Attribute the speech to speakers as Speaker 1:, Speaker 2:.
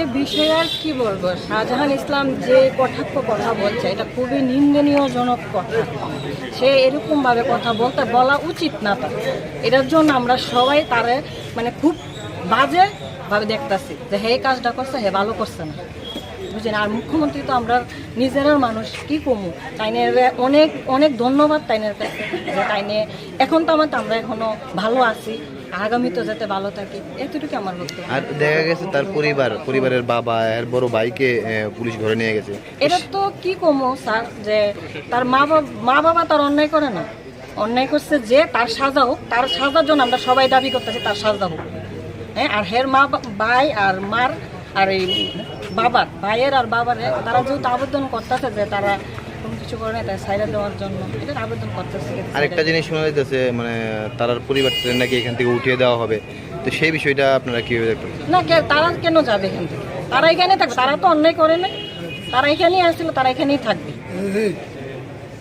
Speaker 1: সে বিষয়ে আর কি বলবো, শাহজাহান ইসলাম যে কটাক্ষ কথা বলছে এটা খুবই নিন্দনীয়জনক কথা। সে এরকমভাবে কথা বলা উচিত না তার। এটার জন্য আমরা সবাই তারে মানে খুব বাজেভাবে দেখতেছি যে হে কাজটা করছে, হে ভালো করছে না, বুঝলেন। আর মুখ্যমন্ত্রী তো আমরা নিজের মানুষ, কি কমু তাইনে অনেক অনেক ধন্যবাদ তাইনের কাছে যে তাইনে এখন তো আমরা এখনো ভালো আছি, আগামী তো যাতে ভালো থাকি, এতটুকু আমার বক্তব্য।
Speaker 2: আর দেখা গেছে তার পরিবারের বাবা আর বড় ভাইকে পুলিশ ঘরে নিয়ে গেছে।
Speaker 1: এটা তো কি কমো স্যার, যে তার মা বাবা তার অন্যায় করে না, অন্যায় করছে যে তার সাজা হোক, তার সাজার জন্য আমরা সবাই দাবি করতেছি তার সাজা হোক। হ্যাঁ, আর হের ভাই আর মার আর এই বাবার ভাইয়ের আর বাবার তারা যেহেতু আবেদন করতেছে যে তারা কোনো কিছু করে না, তাই সাইডে দেওয়ার জন্য এটা আবেদন করতেছে।
Speaker 2: আরেকটা জিনিস শোনা যাইতেছে মানে তার পরিবারটা নাকি এখান থেকে উঠিয়ে দেওয়া হবে, তো সেই বিষয়টা আপনারা কিভাবে দেখবেন?
Speaker 1: না, তারা কেন যাবে এখান থেকে? তারা এখানে থাকবে, তারা তো অন্যায় করে না, তারা এখানেই আসছিল, তারা এখানেই থাকবে।